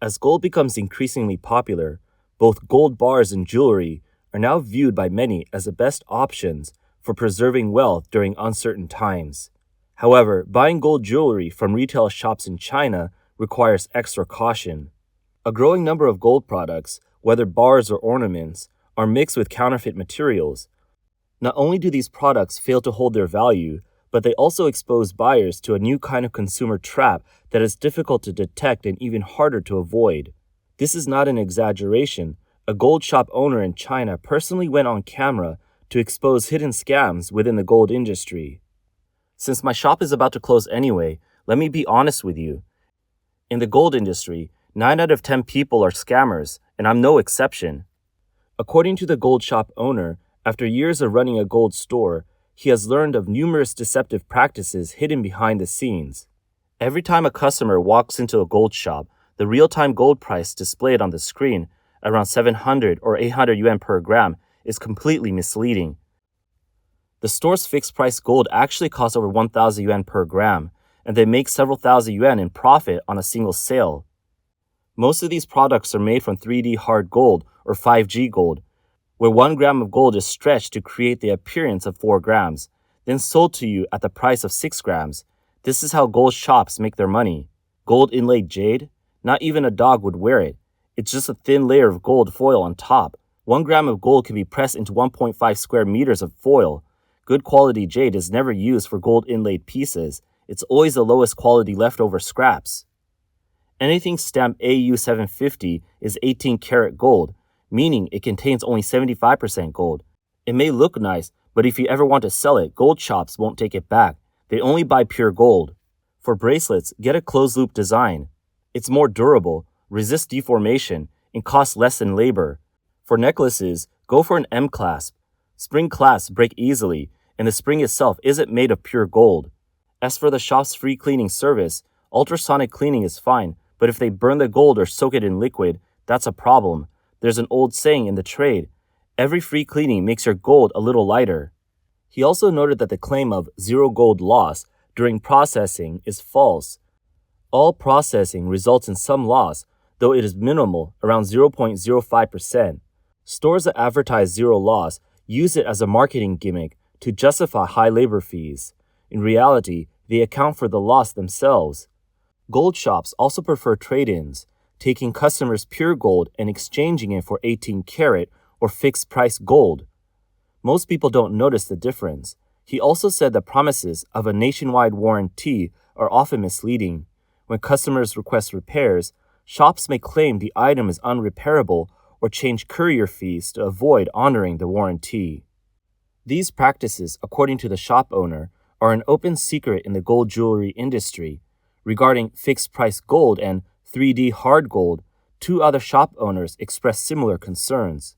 As gold becomes increasingly popular, both gold bars and jewelry are now viewed by many as the best options for preserving wealth during uncertain times. However, buying gold jewelry from retail shops in China requires extra caution. A growing number of gold products, whether bars or ornaments, are mixed with counterfeit materials. Not only do these products fail to hold their value, but they also expose buyers to a new kind of consumer trap that is difficult to detect and even harder to avoid. This is not an exaggeration. A gold shop owner in China personally went on camera to expose hidden scams within the gold industry. Since my shop is about to close anyway, let me be honest with you. In the gold industry, 9 out of 10 people are scammers, and I'm no exception. According to the gold shop owner, after years of running a gold store, he has learned of numerous deceptive practices hidden behind the scenes. Every time a customer walks into a gold shop, the real-time gold price displayed on the screen, around 700 or 800 yuan per gram, is completely misleading. The store's fixed-price gold actually costs over 1,000 yuan per gram, and they make several thousand yuan in profit on a single sale. Most of these products are made from 3D hard gold or 5G gold, where 1 gram of gold is stretched to create the appearance of 4 grams, then sold to you at the price of 6 grams. This is how gold shops make their money. Gold inlaid jade? Not even a dog would wear it. It's just a thin layer of gold foil on top. 1 gram of gold can be pressed into 1.5 square meters of foil. Good quality jade is never used for gold inlaid pieces. It's always the lowest quality leftover scraps. Anything stamped AU 750 is 18 karat gold, meaning it contains only 75% gold. It may look nice, but if you ever want to sell it, gold shops won't take it back. They only buy pure gold. For bracelets, get a closed loop design. It's more durable, resists deformation, and costs less in labor. For necklaces, go for an M clasp. Spring clasps break easily, and the spring itself isn't made of pure gold. As for the shop's free cleaning service, ultrasonic cleaning is fine, but if they burn the gold or soak it in liquid, that's a problem. There's an old saying in the trade, every free cleaning makes your gold a little lighter. He also noted that the claim of zero gold loss during processing is false. All processing results in some loss, though it is minimal, around 0.05%. Stores that advertise zero loss use it as a marketing gimmick to justify high labor fees. In reality, they account for the loss themselves. Gold shops also prefer trade-ins, taking customers' pure gold and exchanging it for 18 karat or fixed-price gold. Most people don't notice the difference. He also said the promises of a nationwide warranty are often misleading. When customers request repairs, shops may claim the item is unrepairable or change courier fees to avoid honoring the warranty. These practices, according to the shop owner, are an open secret in the gold jewelry industry. Regarding fixed-price gold and 3D hard gold, 2 other shop owners expressed similar concerns.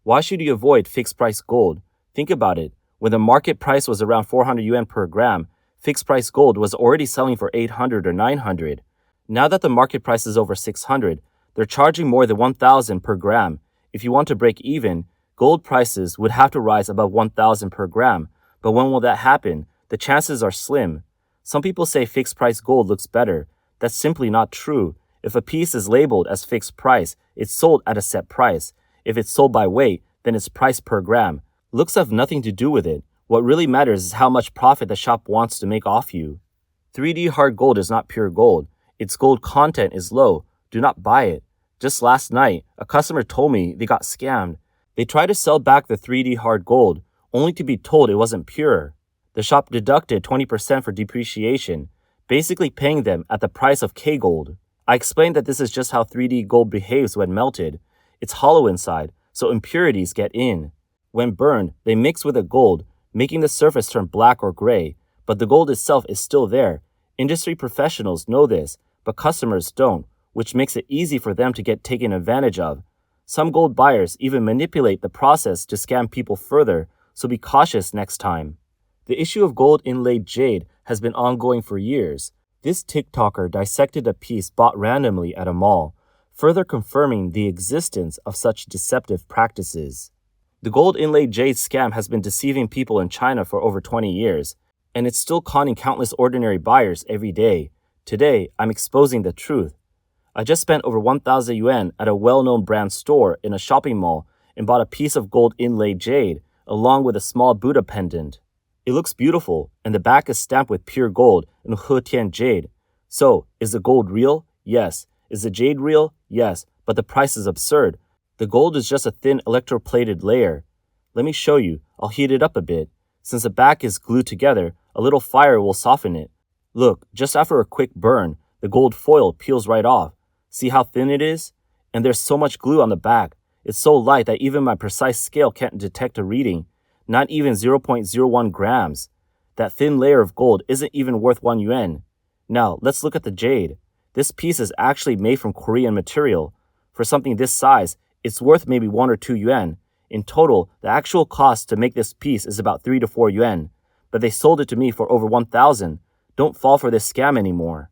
Why should you avoid fixed-price gold? Think about it. When the market price was around 400 yuan per gram, fixed-price gold was already selling for 800 or 900. Now that the market price is over 600, they're charging more than 1,000 per gram. If you want to break even, gold prices would have to rise above 1,000 per gram. But when will that happen? The chances are slim. Some people say fixed-price gold looks better. That's simply not true. If a piece is labeled as fixed price, it's sold at a set price. If it's sold by weight, then it's priced per gram. Looks have nothing to do with it. What really matters is how much profit the shop wants to make off you. 3D hard gold is not pure gold. Its gold content is low. Do not buy it. Just last night, a customer told me they got scammed. They tried to sell back the 3D hard gold, only to be told it wasn't pure. The shop deducted 20% for depreciation, basically paying them at the price of K gold. I explained that this is just how 3D gold behaves when melted. It's hollow inside, so impurities get in. When burned, they mix with the gold, making the surface turn black or gray, but the gold itself is still there. Industry professionals know this, but customers don't, which makes it easy for them to get taken advantage of. Some gold buyers even manipulate the process to scam people further, so be cautious next time. The issue of gold inlaid jade has been ongoing for years. This TikToker dissected a piece bought randomly at a mall, further confirming the existence of such deceptive practices. The gold inlaid jade scam has been deceiving people in China for over 20 years, and it's still conning countless ordinary buyers every day. Today, I'm exposing the truth. I just spent over 1,000 yuan at a well-known brand store in a shopping mall and bought a piece of gold inlaid jade along with a small Buddha pendant. It looks beautiful, and the back is stamped with pure gold and Hetian jade. So, is the gold real? Yes. Is the jade real? Yes, but the price is absurd. The gold is just a thin electroplated layer. Let me show you. I'll heat it up a bit. Since the back is glued together, a little fire will soften it. Look, just after a quick burn, the gold foil peels right off. See how thin it is? And there's so much glue on the back. It's so light that even my precise scale can't detect a reading. Not even 0.01 grams. That thin layer of gold isn't even worth 1 yuan. Now, let's look at the jade. This piece is actually made from Korean material. For something this size, it's worth maybe 1 or 2 yuan. In total, the actual cost to make this piece is about 3 to 4 yuan. But they sold it to me for over 1,000. Don't fall for this scam anymore.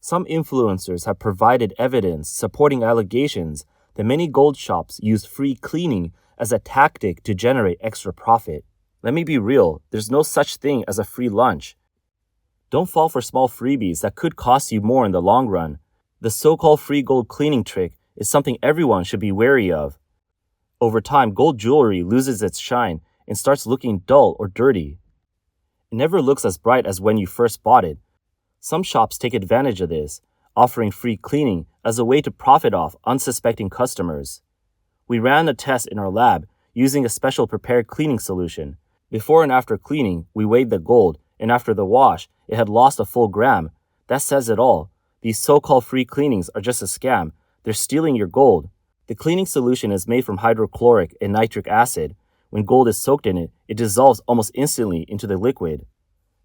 Some influencers have provided evidence supporting allegations that many gold shops use free cleaning as a tactic to generate extra profit. Let me be real, there's no such thing as a free lunch. Don't fall for small freebies that could cost you more in the long run. The so-called free gold cleaning trick is something everyone should be wary of. Over time, gold jewelry loses its shine and starts looking dull or dirty. It never looks as bright as when you first bought it. Some shops take advantage of this, offering free cleaning as a way to profit off unsuspecting customers. We ran a test in our lab using a special prepared cleaning solution. Before and after cleaning, we weighed the gold, and after the wash, it had lost a full gram. That says it all. These so-called free cleanings are just a scam. They're stealing your gold. The cleaning solution is made from hydrochloric and nitric acid. When gold is soaked in it, it dissolves almost instantly into the liquid.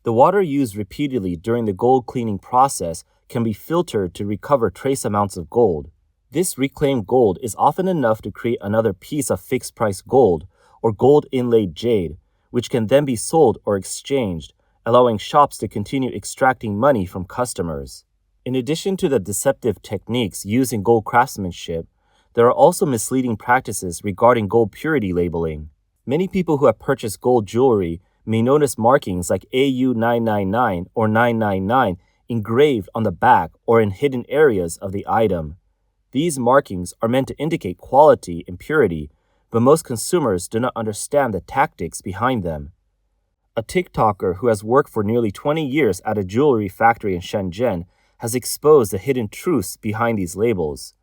The water used repeatedly during the gold cleaning process can be filtered to recover trace amounts of gold. This reclaimed gold is often enough to create another piece of fixed-price gold or gold inlaid jade, which can then be sold or exchanged, allowing shops to continue extracting money from customers. In addition to the deceptive techniques used in gold craftsmanship, there are also misleading practices regarding gold purity labeling. Many people who have purchased gold jewelry may notice markings like AU999 or 999 engraved on the back or in hidden areas of the item. These markings are meant to indicate quality and purity, but most consumers do not understand the tactics behind them. A TikToker who has worked for nearly 20 years at a jewelry factory in Shenzhen has exposed the hidden truths behind these labels.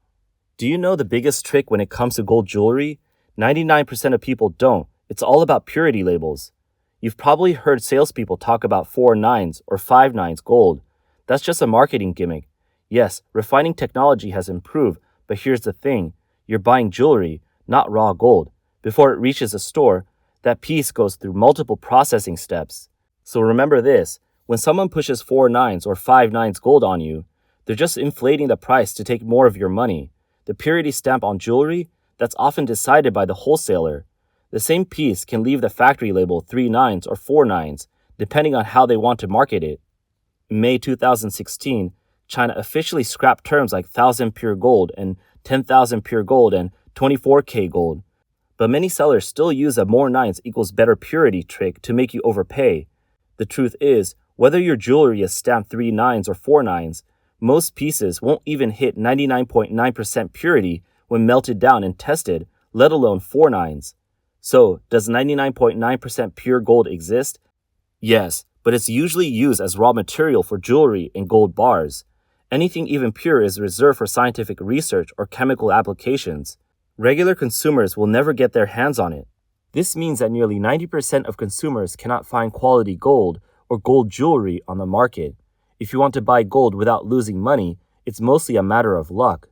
Do you know the biggest trick when it comes to gold jewelry? 99% of people don't. It's all about purity labels. You've probably heard salespeople talk about 4 nines or 5 nines gold. That's just a marketing gimmick. Yes, refining technology has improved, but here's the thing. You're buying jewelry, not raw gold. Before it reaches a store, that piece goes through multiple processing steps. So remember this, when someone pushes 4 nines or 5 nines gold on you, they're just inflating the price to take more of your money. The purity stamp on jewelry, that's often decided by the wholesaler. The same piece can leave the factory label 3 nines or 4 nines, depending on how they want to market it. In May 2016, China officially scrapped terms like 1,000 pure gold and 10,000 pure gold and 24K gold. But many sellers still use a more nines equals better purity trick to make you overpay. The truth is, whether your jewelry is stamped 3 nines or 4 nines, most pieces won't even hit 99.9% purity when melted down and tested, let alone 4 nines. So, does 99.9% pure gold exist? Yes, but it's usually used as raw material for jewelry and gold bars. Anything even pure is reserved for scientific research or chemical applications. Regular consumers will never get their hands on it. This means that nearly 90% of consumers cannot find quality gold or gold jewelry on the market. If you want to buy gold without losing money, it's mostly a matter of luck.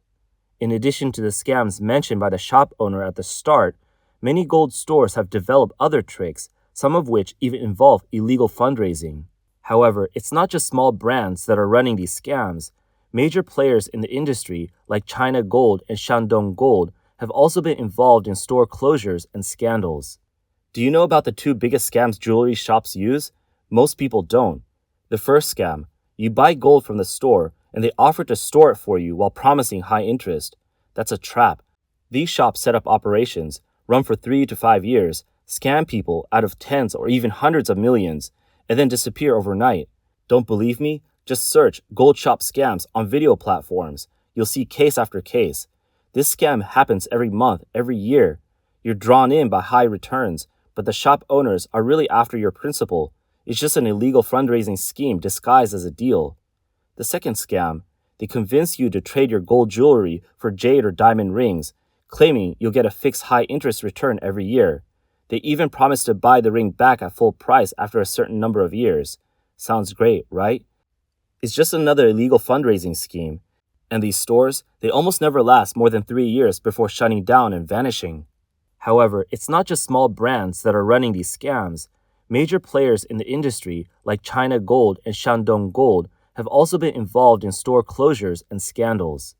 In addition to the scams mentioned by the shop owner at the start, many gold stores have developed other tricks, some of which even involve illegal fundraising. However, it's not just small brands that are running these scams. Major players in the industry, like China Gold and Shandong Gold, have also been involved in store closures and scandals. Do you know about the 2 biggest scams jewelry shops use? Most people don't. The first scam, you buy gold from the store and they offer to store it for you while promising high interest. That's a trap. These shops set up operations, run for 3 to 5 years, scam people out of tens or even hundreds of millions, and then disappear overnight. Don't believe me? Just search gold shop scams on video platforms. You'll see case after case. This scam happens every month, every year. You're drawn in by high returns, but the shop owners are really after your principal. It's just an illegal fundraising scheme disguised as a deal. The second scam, they convince you to trade your gold jewelry for jade or diamond rings, claiming you'll get a fixed high interest return every year. They even promise to buy the ring back at full price after a certain number of years. Sounds great, right? It's just another illegal fundraising scheme. And these stores, they almost never last more than 3 years before shutting down and vanishing. However, it's not just small brands that are running these scams. Major players in the industry, like China Gold and Shandong Gold, have also been involved in store closures and scandals.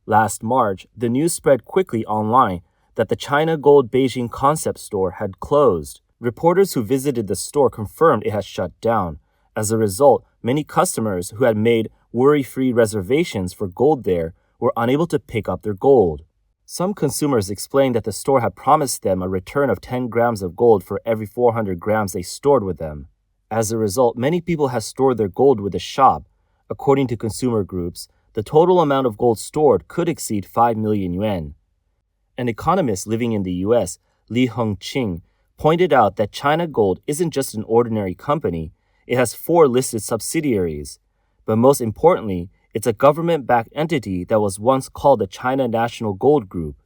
Last March, the news spread quickly online that the China Gold Beijing concept store had closed. Reporters who visited the store confirmed it had shut down. As a result, many customers who had made worry-free reservations for gold there were unable to pick up their gold. Some consumers explained that the store had promised them a return of 10 grams of gold for every 400 grams they stored with them. As a result, many people had stored their gold with the shop. According to consumer groups, the total amount of gold stored could exceed 5 million yuan. An economist living in the U.S., Li Hengqing, pointed out that China Gold isn't just an ordinary company. It has 4 listed subsidiaries. But most importantly, it's a government-backed entity that was once called the China National Gold Group.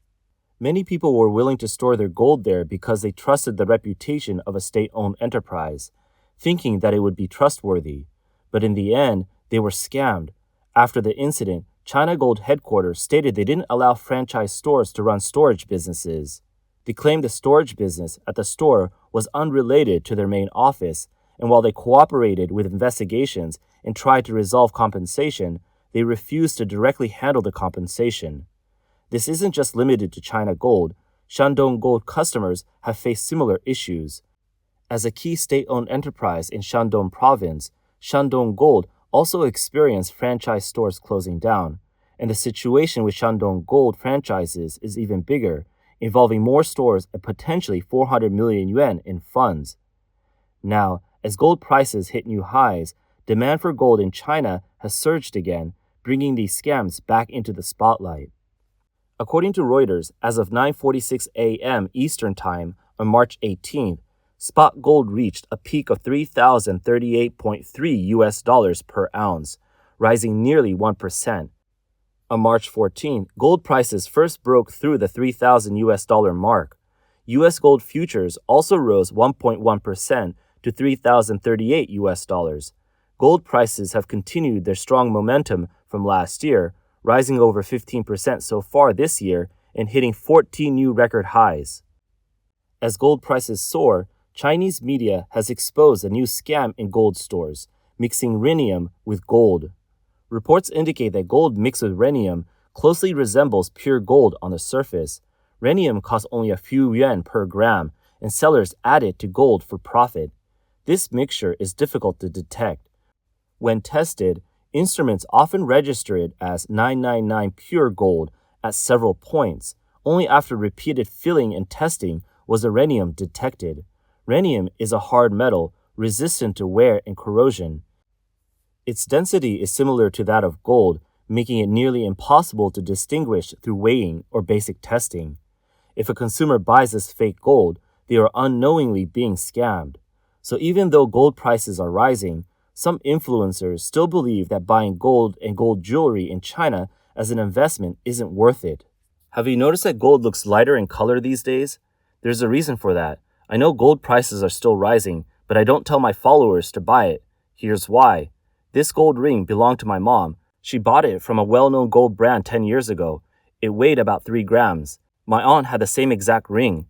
Many people were willing to store their gold there because they trusted the reputation of a state-owned enterprise, thinking that it would be trustworthy. But in the end, they were scammed. After the incident, China Gold headquarters stated they didn't allow franchise stores to run storage businesses. They claimed the storage business at the store was unrelated to their main office, and while they cooperated with investigations and tried to resolve compensation, they refused to directly handle the compensation. This isn't just limited to China Gold. Shandong Gold customers have faced similar issues. As a key state-owned enterprise in Shandong province, Shandong Gold also experienced franchise stores closing down, and the situation with Shandong Gold franchises is even bigger, involving more stores and potentially 400 million yuan in funds. Now, as gold prices hit new highs, demand for gold in China has surged again, bringing these scams back into the spotlight. According to Reuters, as of 9:46 a.m. Eastern Time on March 18th, spot gold reached a peak of $3,038.3 per ounce, rising nearly 1%. On March 14th, gold prices first broke through the $3,000 mark. U.S. gold futures also rose 1.1% to $3,038. Gold prices have continued their strong momentum from last year, rising over 15% so far this year and hitting 14 new record highs. As gold prices soar, Chinese media has exposed a new scam in gold stores, mixing rhenium with gold. Reports indicate that gold mixed with rhenium closely resembles pure gold on the surface. Rhenium costs only a few yuan per gram, and sellers add it to gold for profit. This mixture is difficult to detect. When tested, instruments often register it as 999 pure gold at several points. Only after repeated filling and testing was the rhenium detected. Rhenium is a hard metal, resistant to wear and corrosion. Its density is similar to that of gold, making it nearly impossible to distinguish through weighing or basic testing. If a consumer buys this fake gold, they are unknowingly being scammed. So even though gold prices are rising, some influencers still believe that buying gold and gold jewelry in China as an investment isn't worth it. Have you noticed that gold looks lighter in color these days? There's a reason for that. I know gold prices are still rising, but I don't tell my followers to buy it. Here's why. This gold ring belonged to my mom. She bought it from a well-known gold brand 10 years ago. It weighed about 3 grams. My aunt had the same exact ring.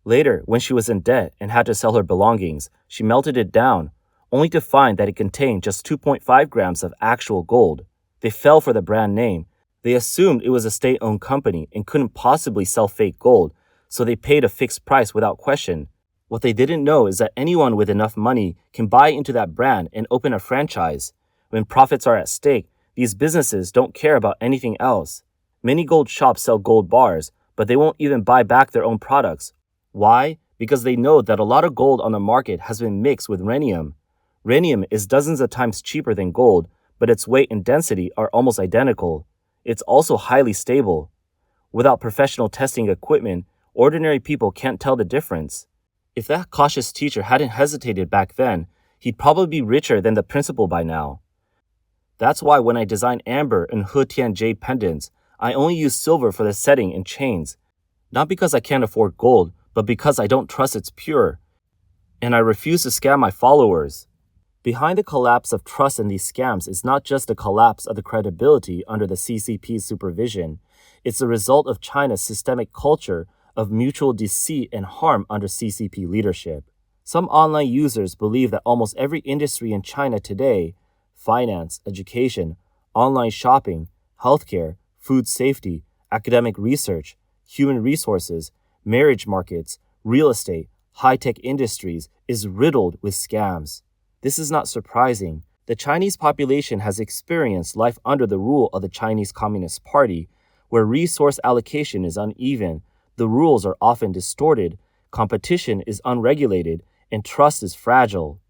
Later, when she was in debt and had to sell her belongings, she melted it down, only to find that it contained just 2.5 grams of actual gold. They fell for the brand name. They assumed it was a state-owned company and couldn't possibly sell fake gold, so they paid a fixed price without question. What they didn't know is that anyone with enough money can buy into that brand and open a franchise. When profits are at stake, these businesses don't care about anything else. Many gold shops sell gold bars, but they won't even buy back their own products. Why? Because they know that a lot of gold on the market has been mixed with rhenium. Rhenium is dozens of times cheaper than gold, but its weight and density are almost identical. It's also highly stable. Without professional testing equipment, ordinary people can't tell the difference. If that cautious teacher hadn't hesitated back then, he'd probably be richer than the principal by now. That's why when I design amber and Hetian jade pendants, I only use silver for the setting and chains. Not because I can't afford gold, but because I don't trust it's pure. And I refuse to scam my followers. Behind the collapse of trust in these scams is not just the collapse of the credibility under the CCP's supervision, it's the result of China's systemic culture of mutual deceit and harm under CCP leadership. Some online users believe that almost every industry in China today, finance, education, online shopping, healthcare, food safety, academic research, human resources, marriage markets, real estate, high-tech industries is riddled with scams. This is not surprising. The Chinese population has experienced life under the rule of the Chinese Communist Party, where resource allocation is uneven, the rules are often distorted, competition is unregulated, and trust is fragile.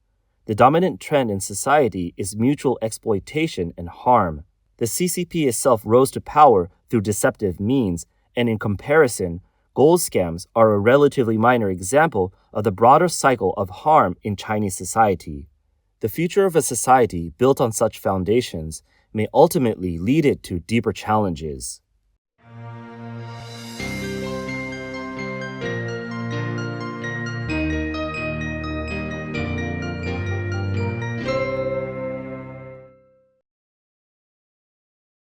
The dominant trend in society is mutual exploitation and harm. The CCP itself rose to power through deceptive means, and in comparison, gold scams are a relatively minor example of the broader cycle of harm in Chinese society. The future of a society built on such foundations may ultimately lead it to deeper challenges.